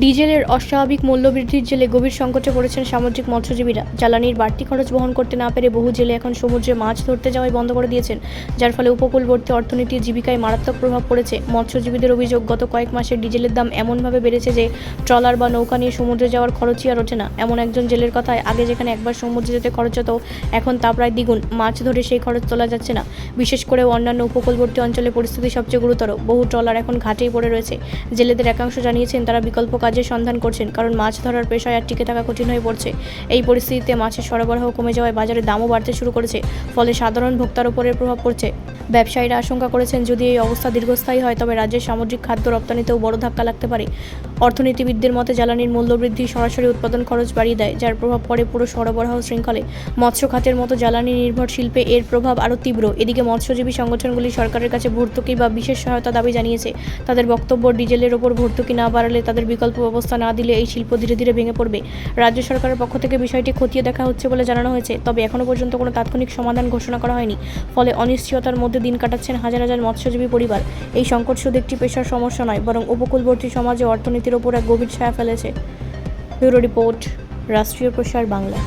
ডিজেলের অস্বাভাবিক মূল্যবৃদ্ধির জেলে গভীর সংকটে পড়েছেন সামুদ্রিক মৎস্যজীবীরা। জ্বালানির বাড়তি খরচ বহন করতে না পেরে বহু জেলে এখন সমুদ্রে মাছ ধরতে যাওয়াই বন্ধ করে দিয়েছেন, যার ফলে উপকূলবর্তী অর্থনীতি জীবিকায় মারাত্মক প্রভাব পড়েছে। মৎস্যজীবীদের অভিযোগ, গত কয়েক মাসে ডিজেলের দাম এমনভাবে বেড়েছে যে ট্রলার বা নৌকা নিয়ে সমুদ্রে যাওয়ার খরচই আর ওঠে না। এমন একজন জেলের কথায়, আগে যেখানে একবার সমুদ্রে যেতে খরচ হতো, এখন তা প্রায় দ্বিগুণ। মাছ ধরে সেই খরচ তোলা যাচ্ছে না। বিশেষ করে অন্যান্য উপকূলবর্তী অঞ্চলে পরিস্থিতি সবচেয়ে গুরুতর। বহু ট্রলার এখন ঘাটেই পড়ে রয়েছে। জেলেদের একাংশ জানিয়েছেন তারা বিকল্প কাজের সন্ধান করছেন, কারণ মাছ ধরার পেশায় আর টিকে থাকা কঠিন হয়ে পড়ছে। এই পরিস্থিতিতে মাছের সরবরাহ কমে যাওয়ায় বাজারে দামও বাড়তে শুরু করেছে, ফলে সাধারণ ভোক্তার উপরে প্রভাব পড়ছে। ব্যবসায়ীরা আশঙ্কা করেছেন, যদি এই অবস্থা দীর্ঘস্থায়ী হয় তবে রাজ্যের সামুদ্রিক খাদ্য রপ্তানিতেও বড় ধাক্কা লাগতে পারে। অর্থনীতিবিদদের মতে, জ্বালানির মূল্যবৃদ্ধি সরাসরি উৎপাদন খরচ বাড়িয়ে দেয়, যার প্রভাব পড়ে পুরো সরবরাহ শৃঙ্খলে। মৎস্য খাতের মতো জ্বালানি নির্ভর শিল্পে এর প্রভাব আরও তীব্র। এদিকে মৎস্যজীবী সংগঠনগুলি সরকারের কাছে ভর্তুকি বা বিশেষ সহায়তা দাবি জানিয়েছে। তাদের বক্তব্য, ডিজেলের ওপর ভর্তুকি না বাড়ালে, তাদের বিকল্প ব্যবস্থা না দিলে এই শিল্প ধীরে ধীরে ভেঙে পড়বে। রাজ্য সরকারের পক্ষ থেকে বিষয়টি খতিয়ে দেখা হচ্ছে বলে জানানো হয়েছে, তবে এখনও পর্যন্ত কোনো তাৎক্ষণিক সমাধান ঘোষণা করা হয়নি। ফলে অনিশ্চয়তার মধ্যে দিন কাটাচ্ছেন হাজার হাজার মৎস্যজীবী পরিবার। এই সংকট শুধু একটি পেশার সমস্যা নয়, বরং উপকূলবর্তী সমাজে অর্থনীতির ওপর এক গভীর ছায়া ফেলেছে। ব্যুরো রিপোর্ট, রাষ্ট্রীয় প্রসার বাংলা।